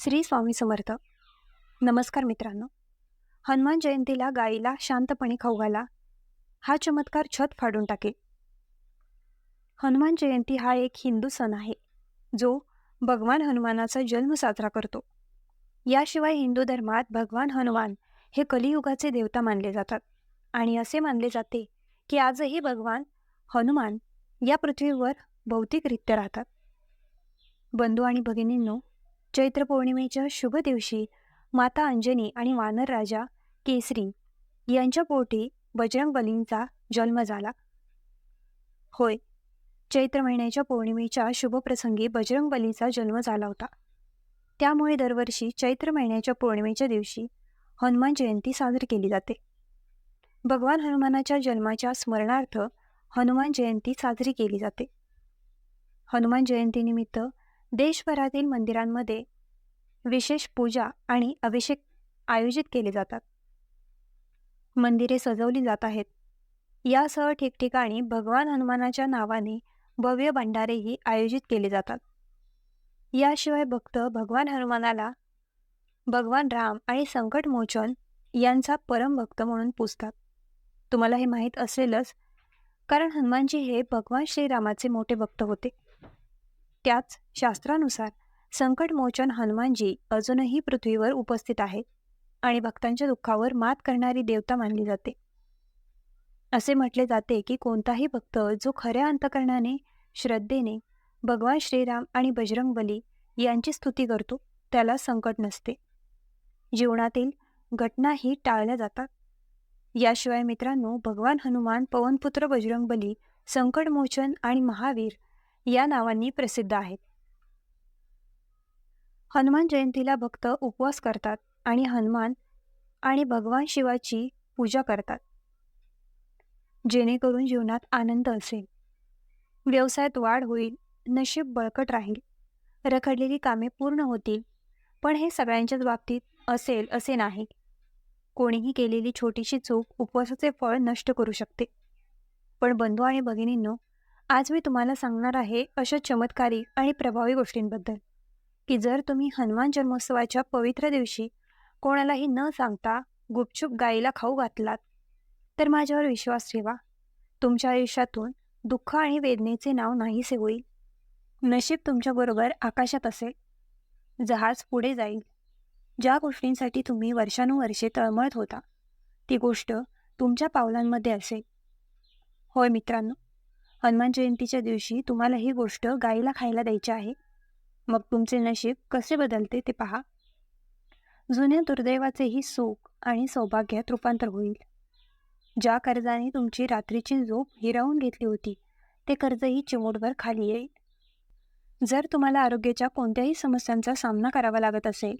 श्री स्वामी समर्थ. नमस्कार मित्रांनो. हनुमान जयंतीला गायीला शांतपणे खाऊ घाला, हा चमत्कार छत फाडून टाकेल. हनुमान जयंती हा एक हिंदू सण आहे, जो भगवान हनुमानाचा जन्म साजरा करतो. याशिवाय हिंदू धर्मात भगवान हनुमान हे कलियुगाचे देवता मानले जातात आणि असे मानले जाते की आजही भगवान हनुमान या पृथ्वीवर भौतिकरित्या राहतात. बंधू आणि भगिनींनो, चैत्र पौर्णिमेच्या शुभ दिवशी माता अंजनी आणि वानर राजा केसरी यांच्या पोटी बजरंगबलींचा जन्म झाला. होय, चैत्र महिन्याच्या पौर्णिमेच्या शुभप्रसंगी बजरंगबलीचा जन्म झाला होता. त्यामुळे दरवर्षी चैत्र महिन्याच्या पौर्णिमेच्या दिवशी हनुमान जयंती साजरी केली जाते. भगवान हनुमानाच्या जन्माच्या स्मरणार्थ हनुमान जयंती साजरी केली जाते. हनुमान जयंतीनिमित्त देशभरातील मंदिरांमध्ये विशेष पूजा आणि अभिषेक आयोजित केले जातात. मंदिरे सजवली जात आहेत. यासह ठिकठिकाणी भगवान हनुमानाच्या नावाने भव्य भंडारेही आयोजित केले जातात. याशिवाय भक्त भगवान हनुमानाला भगवान राम आणि संकटमोचन यांचा परमभक्त म्हणून पूजतात. तुम्हाला हे माहीत असेलच, कारण हनुमानजी हे भगवान श्रीरामाचे मोठे भक्त होते. त्याच शास्त्रानुसार संकटमोचन हनुमानजी अजूनही पृथ्वीवर उपस्थित आहेत आणि भक्तांच्या दुःखावर मात करणारी देवता मानली जाते. असे म्हटले जाते की कोणताही भक्त जो खऱ्या अंतकरणाने श्रद्धेने भगवान श्रीराम आणि बजरंगबली यांची स्तुती करतो, त्याला संकट नसते. जीवनातील घटनाही टाळल्या जातात. याशिवाय मित्रांनो, भगवान हनुमान, पवनपुत्र बजरंगबली, संकटमोचन आणि महावीर या नावांनी प्रसिद्ध आहेत. हनुमान जयंतीला भक्त उपवास करतात आणि हनुमान आणि भगवान शिवाची पूजा करतात, जेणेकरून जीवनात आनंद असेल, व्यवसायात वाढ होईल, नशीब बळकट राहील, रखडलेली कामे पूर्ण होतील. पण हे सगळ्यांच्याच बाबतीत असेल असे नाही. कोणीही केलेली छोटीशी चूक उपवासाचे फळ नष्ट करू शकते. पण बंधू आणि भगिनींनो, आज मी तुम्हाला सांगणार आहे अशा चमत्कारिक आणि प्रभावी गोष्टींबद्दल की जर तुम्ही हनुमान जन्मोत्सवाच्या पवित्र दिवशी कोणालाही न सांगता गुपचूप गायीला खाऊ घातलात, तर माझ्यावर विश्वास ठेवा, तुमच्या आयुष्यातून दुःख आणि वेदनेचे नाव नाहीसे होईल. नशीब तुमच्याबरोबर आकाशात असेल, जहाज पुढे जाईल. ज्या गोष्टींसाठी तुम्ही वर्षानुवर्षे तळमळत होता, ती गोष्ट तुमच्या पावलांमध्ये असेल. होय मित्रांनो, हनुमान जयंतीच्या दिवशी तुम्हाला ही गोष्ट गायीला खायला द्यायची आहे. मग तुमचे नशीब कसे बदलते ते पहा. जुन्या दुर्दैवाचेही सुख आणि सौभाग्यात रूपांतर होईल. ज्या कर्जाने तुमची रात्रीची झोप हिरावून घेतली होती, ते कर्जही चिमूटभर खाली येईल. जर तुम्हाला आरोग्याच्या कोणत्याही समस्यांचा सामना करावा लागत असेल,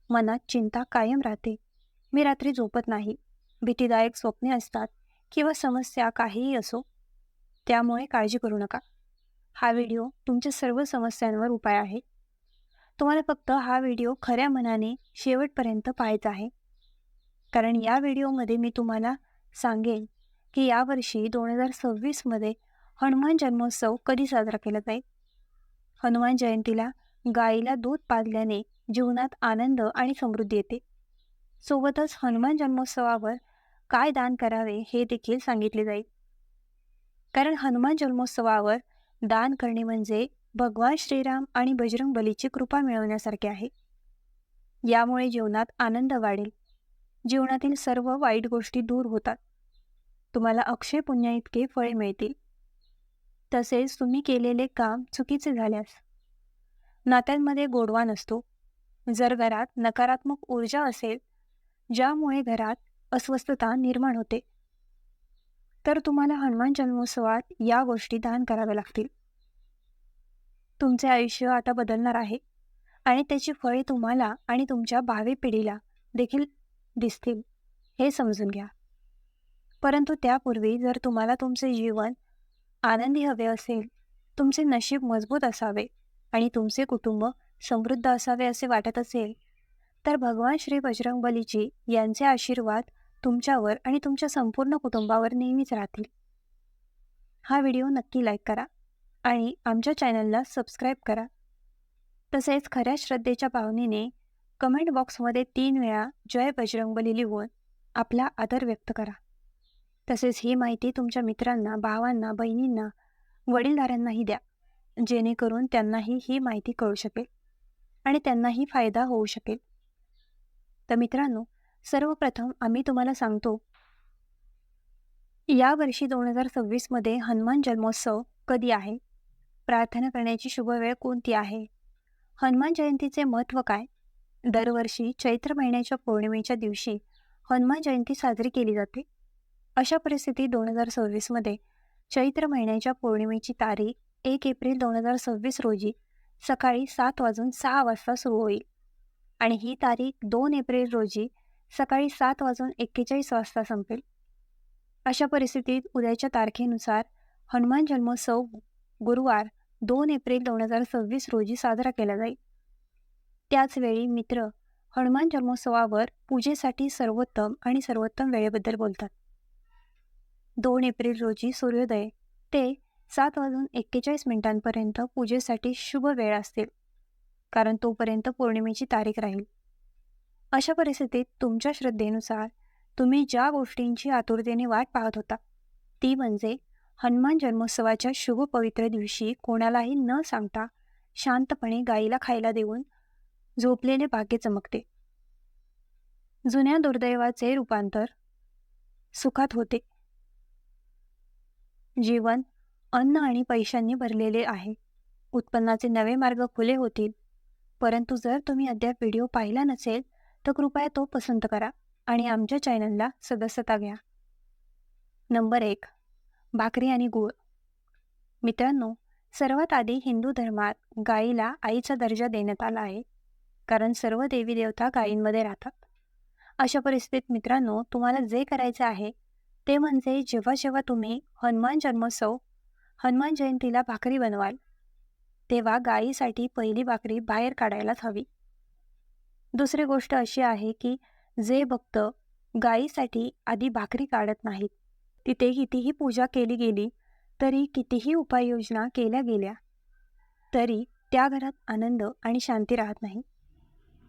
मनात चिंता कायम राहते, मी रात्री झोपत नाही, भीतीदायक स्वप्ने असतात किंवा समस्या काहीही असो, त्यामुळे काळजी करू नका. हा व्हिडिओ तुमच्या सर्व समस्यांवर उपाय आहे. तुम्हाला फक्त हा व्हिडिओ खऱ्या मनाने शेवटपर्यंत पाहायचा आहे, कारण या व्हिडिओमध्ये मी तुम्हाला सांगेन की यावर्षी 2026 मध्ये हनुमान जन्मोत्सव कधी साजरा केला जाईल. हनुमान जयंतीला गायीला दूध पाजल्याने जीवनात आनंद आणि समृद्धी येते. सोबतच हनुमान जन्मोत्सवावर काय दान करावे हे देखील सांगितले जाईल. कारण हनुमान जन्मोत्सवावर दान करणे म्हणजे भगवान श्रीराम आणि बजरंगबलीची कृपा मिळवण्यासारखे आहे. यामुळे जीवनात आनंद वाढेल, जीवनातील सर्व वाईट गोष्टी दूर होतात, तुम्हाला अक्षय पुण्या इतके फळे मिळतील. तसेच तुम्ही केलेले काम चुकीचे झाल्यास नात्यांमध्ये गोडवा नसतो. जर घरात नकारात्मक ऊर्जा असेल, ज्यामुळे घरात अस्वस्थता निर्माण होते, तर तुम्हाला हनुमान जन्मोत्सवात या गोष्टी दान कराव्या लागतील. तुमचे आयुष्य आता बदलणार आहे आणि त्याची फळे तुम्हाला आणि तुमच्या भावी पिढीला देखील दिसतील, हे समजून घ्या. परंतु त्यापूर्वी जर तुम्हाला तुमचे जीवन आनंदी हवे असेल, तुमचे नशीब मजबूत असावे आणि तुमचे कुटुंब समृद्ध असावे असे वाटत असेल, तर भगवान श्री बजरंगबलीजी यांचे आशीर्वाद तुमच्यावर आणि तुमच्या संपूर्ण कुटुंबावर नेहमीच राहतील. हा व्हिडिओ नक्की लाईक करा आणि आमच्या चॅनलला सबस्क्राईब करा. तसेच खऱ्या श्रद्धेच्या भावनेने कमेंट बॉक्समध्ये 3 वेळा जय बजरंगबली लिहून आपला आदर व्यक्त करा. तसेच ही माहिती तुमच्या मित्रांना, भावांना, बहिणींना, वडीलधाऱ्यांनाही द्या, जेणेकरून त्यांनाही ही माहिती कळू शकेल आणि त्यांनाही फायदा होऊ शकेल. तर मित्रांनो, सर्वप्रथम आम्ही तुम्हाला सांगतो, यावर्षी 2026मध्ये हनुमान जन्मोत्सव कधी आहे? प्रार्थना करण्याची शुभ वेळ कोणती आहे? हनुमान जयंतीचे महत्त्व काय? दरवर्षी चैत्र महिन्याच्या पौर्णिमेच्या दिवशी हनुमान जयंती साजरी केली जाते. अशा परिस्थितीत 2026मध्ये चैत्र महिन्याच्या पौर्णिमेची तारीख 1 एप्रिल 2026 रोजी सकाळी 7:06 सुरू होईल आणि ही तारीख 2 एप्रिल रोजी सकाळी 7:41 संपेल. अशा परिस्थितीत उद्याच्या तारखेनुसार हनुमान जन्मोत्सव गुरुवार 2 एप्रिल 2026 रोजी साजरा केला जाईल. त्याचवेळी मित्र हनुमान जन्मोत्सवावर पूजेसाठी सर्वोत्तम वेळेबद्दल बोलतात. 2 एप्रिल रोजी सूर्योदय ते 7:41 पूजेसाठी शुभ वेळ असतील, कारण तोपर्यंत पौर्णिमेची तारीख राहील. अशा परिस्थितीत तुमच्या श्रद्धेनुसार तुम्ही ज्या गोष्टींची आतुरतेने वाट पाहत होता, ती म्हणजे हनुमान जन्मोत्सवाच्या शुभ पवित्र दिवशी कोणालाही न सांगता शांतपणे गाईला खायला देऊन झोपलेले भाग्य चमकते. जुन्या दुर्दैवाचे रूपांतर सुखात होते. जीवन अन्न आणि पैशांनी भरलेले आहे. उत्पन्नाचे नवे मार्ग खुले होतील. परंतु जर तुम्ही अद्याप व्हिडिओ पाहिला नसेल तर कृपया तो पसंत करा आणि आमच्या चॅनलला सदस्यता घ्या. नंबर 1. भाकरी आणि गूळ. मित्रांनो, सर्वात आधी हिंदू धर्मात गायीला आईचा दर्जा देण्यात आला आहे, कारण सर्व देवी देवता गायींमध्ये राहतात. अशा परिस्थितीत मित्रांनो, तुम्हाला जे करायचे आहे ते म्हणजे जेव्हा जेव्हा तुम्ही हनुमान जयंतीला भाकरी बनवाल, तेव्हा गायीसाठी पहिली भाकरी बाहेर काढायलाच हवी. दुसरी गोष्ट अशी आहे की जे भक्त गायीसाठी आधी भाकरी काढत नाहीत, तिथे कितीही पूजा केली गेली तरी, कितीही उपाययोजना केल्या गेल्या तरी त्या घरात आनंद आणि शांती राहत नाही.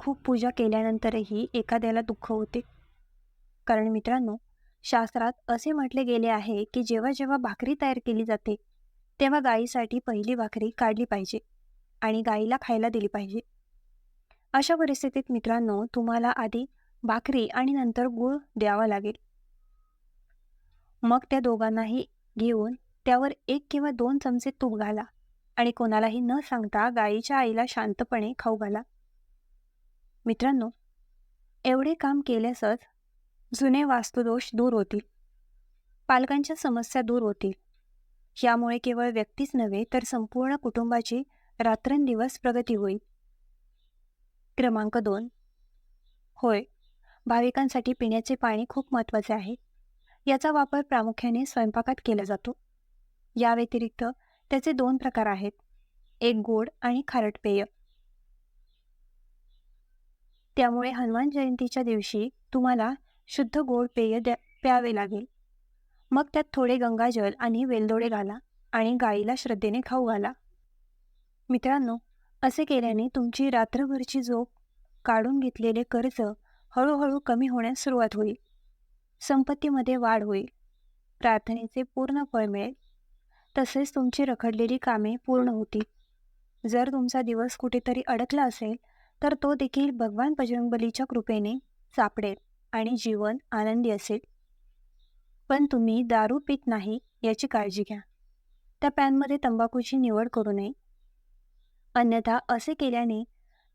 खूप पूजा केल्यानंतरही एखाद्याला दुःख होते. कारण मित्रांनो, शास्त्रात असे म्हटले गेले आहे की जेव्हा जेव्हा भाकरी तयार केली जाते तेव्हा गायीसाठी पहिली भाकरी काढली पाहिजे आणि गायीला खायला दिली पाहिजे. अशा परिस्थितीत मित्रांनो, तुम्हाला आधी भाकरी आणि नंतर गूळ द्यावा लागेल. मग त्या दोघांनाही घेऊन त्यावर 1 किंवा 2 चमचे तूप घाला आणि कोणालाही न सांगता गायीच्या आईला शांतपणे खाऊ घाला. मित्रांनो, एवढे काम केल्यासच जुने वास्तुदोष दूर होतील, पालकांच्या समस्या दूर होतील. यामुळे केवळ व्यक्तीच नव्हे तर संपूर्ण कुटुंबाची रात्रंदिवस प्रगती होईल. क्रमांक 2. होय, भाविकांसाठी पिण्याचे पाणी खूप महत्त्वाचे आहे. याचा वापर प्रामुख्याने स्वयंपाकात केला जातो. या व्यतिरिक्त त्याचे 2 प्रकार आहेत, एक गोड आणि खारट पेय. त्यामुळे हनुमान जयंतीच्या दिवशी तुम्हाला शुद्ध गोड पेय प्यावे लागेल. मग त्यात थोडे गंगाजल आणि वेलदोडे घाला आणि गाईला श्रद्धेने खाऊ घाला. मित्रांनो, असे केल्याने तुमची रात्रभरची झोप, काढून घेतलेले कर्ज हळूहळू कमी होण्यास सुरुवात होईल. संपत्तीमध्ये वाढ होईल. प्रार्थनेचे पूर्ण फळ मिळेल. तसेच तुमची रखडलेली कामे पूर्ण होतील. जर तुमचा दिवस कुठेतरी अडकला असेल तर तो देखील भगवान बजरंगबलीच्या कृपेने सापडेल आणि जीवन आनंदी असेल. पण तुम्ही दारू पीत नाही याची काळजी घ्या. त्या पॅनमध्ये तंबाखूची निवड करू नये. अन्यथा असे केल्याने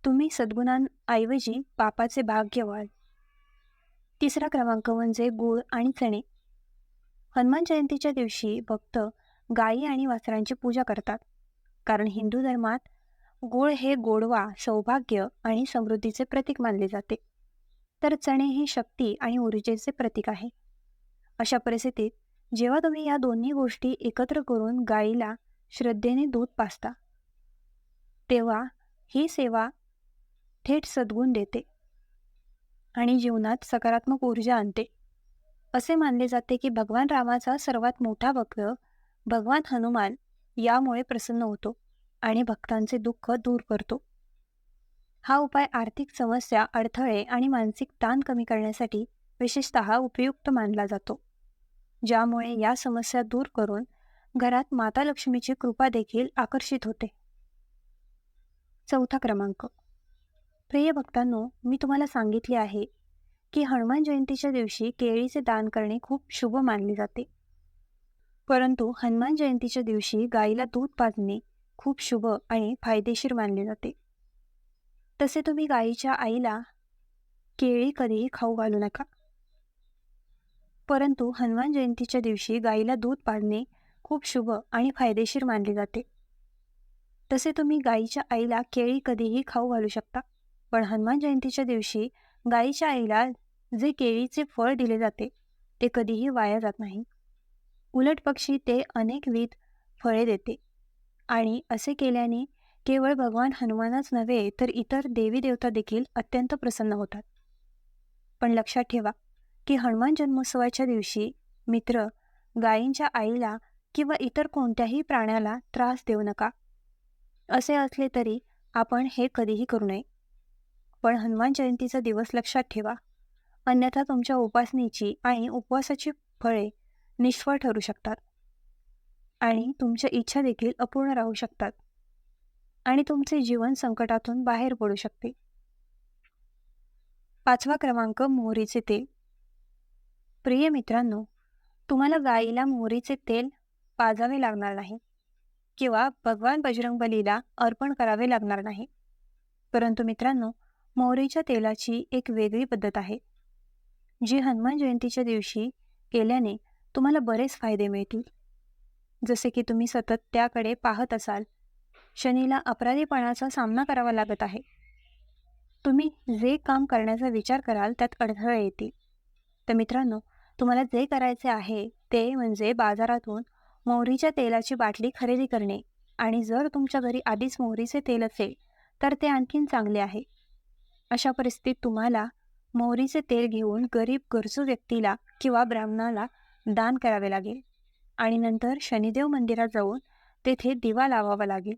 तुम्ही सद्गुणांऐवजी पापाचे भाग्य व्हाल. तिसरा क्रमांक म्हणजे गूळ आणि चणे. हनुमान जयंतीच्या दिवशी भक्त गायी आणि वासरांची पूजा करतात, कारण हिंदू धर्मात गूळ हे गोडवा, सौभाग्य आणि समृद्धीचे प्रतीक मानले जाते, तर चणे हे शक्ती आणि ऊर्जेचे प्रतीक आहे. अशा परिस्थितीत जेव्हा तुम्ही या दोन्ही गोष्टी एकत्र करून गायीला श्रद्धेने दूध पाजता, तेव्हा ही सेवा थेट सद्गुण देते आणि जीवनात सकारात्मक ऊर्जा आणते. असे मानले जाते की भगवान रामाचा सर्वात मोठा भक्त भगवान हनुमान यामुळे प्रसन्न होतो आणि भक्तांचे दुःख दूर करतो. हा उपाय आर्थिक समस्या, अडथळे आणि मानसिक ताण कमी करण्यासाठी विशेषतः उपयुक्त मानला जातो, ज्यामुळे या समस्या दूर करून घरात माता लक्ष्मीची कृपा देखील आकर्षित होते. चौथा क्रमांक. प्रिय भक्तांनो, मी तुम्हाला सांगितले आहे की हनुमान जयंतीच्या दिवशी केळीचे दान करणे खूप शुभ मानले जाते. परंतु हनुमान जयंतीच्या दिवशी गाईला दूध पाजणे खूप शुभ आणि फायदेशीर मानले जाते. तसे तुम्ही गाईच्या आईला केळी कधीही खाऊ घालू नका. परंतु हनुमान जयंतीच्या दिवशी गाईला दूध पाजणे खूप शुभ आणि फायदेशीर मानले जाते. तसे तुम्ही गाईच्या आईला केळी कधीही खाऊ घालू शकता, पण हनुमान जयंतीच्या दिवशी गाईच्या आईला जे केळीचे फळ दिले जाते ते कधीही वाया जात नाही. उलट पक्षी ते अनेकविध फळे देते आणि असे केल्याने केवळ भगवान हनुमानच नव्हे तर इतर देवी देवता देखील अत्यंत प्रसन्न होतात. पण लक्षात ठेवा की हनुमान जन्मोत्सवाच्या दिवशी मित्र, गायींच्या आईला किंवा इतर कोणत्याही प्राण्याला त्रास देऊ नका. असे असले तरी आपण हे कधीही करू नये. पण हनुमान जयंतीचा दिवस लक्षात ठेवा, अन्यथा तुमच्या उपासनेची आणि उपवासाची फळे निष्फळ ठरू शकतात आणि तुमच्या इच्छा देखील अपूर्ण राहू शकतात आणि तुमचे जीवन संकटातून बाहेर पडू शकते. पाचवा क्रमांक. मोहरीचे तेल. प्रिय मित्रांनो, तुम्हाला गाईला मोहरीचे तेल पाजावे लागणार नाही किंवा भगवान बजरंगबलीला अर्पण करावे लागणार नाही. परंतु मित्रांनो, मोहरीच्या तेलाची एक वेगळी पद्धत आहे, जी हनुमान जयंतीच्या दिवशी केल्याने तुम्हाला बरेच फायदे मिळतील. जसे की तुम्ही सतत त्याकडे पाहत असाल, शनीला अपराधीपणाचा सामना करावा लागत आहे. तुम्ही जे काम करण्याचा विचार कराल त्यात अडथळे येतील. तर मित्रांनो, तुम्हाला जे करायचे आहे ते म्हणजे बाजारातून मोहरीच्या तेलाची बाटली खरेदी करणे, आणि जर तुमच्या घरी आधीच मोहरीचे तेल असेल तर ते आणखीन चांगले आहे. अशा परिस्थितीत तुम्हाला मोहरीचे तेल घेऊन गरीब गरजू व्यक्तीला किंवा ब्राह्मणाला दान करावे लागेल आणि नंतर शनिदेव मंदिरात जाऊन तेथे दिवा लावावा लागेल.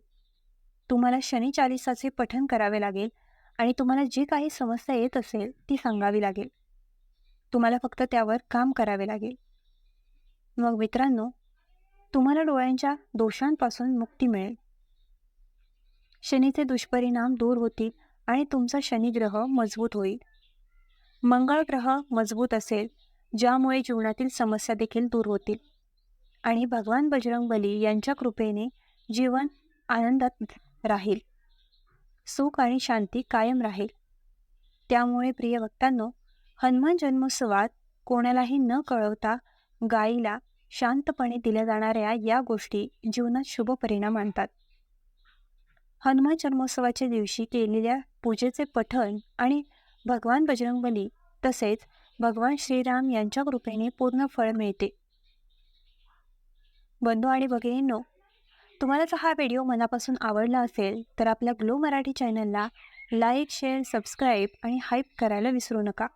तुम्हाला शनी चालिसाचे पठण करावे लागेल आणि तुम्हाला जी काही समस्या येत असेल ती सांगावी लागेल. तुम्हाला फक्त त्यावर काम करावे लागेल. मग मित्रांनो, तुम्हाला डोळ्यांच्या दोषांपासून मुक्ती मिळेल, शनीचे दुष्परिणाम दूर होतील आणि तुमचा शनिग्रह मजबूत होईल. मंगळ ग्रह मजबूत असेल, ज्यामुळे जीवनातील समस्या देखील दूर होतील आणि भगवान बजरंगबली यांच्या कृपेने जीवन आनंदात राहील, सुख आणि शांती कायम राहील. त्यामुळे प्रिय भक्तांनो, हनुमान जन्मोत्सवात कोणालाही न कळवता गायीला शांतपणे दिल्या जाणाऱ्या या गोष्टी जीवनात शुभ परिणाम आणतात. हनुमान जन्मोत्सवाच्या दिवशी केलेल्या पूजेचे पठण आणि भगवान बजरंगबली तसेच भगवान श्रीराम यांच्या कृपेने पूर्ण फळ मिळते. बंधू आणि भगिनींनो, तुम्हाला जर हा व्हिडिओ मनापासून आवडला असेल तर आपल्या ग्लो मराठी चॅनलला लाईक, शेअर, सबस्क्राईब आणि हाईप करायला विसरू नका.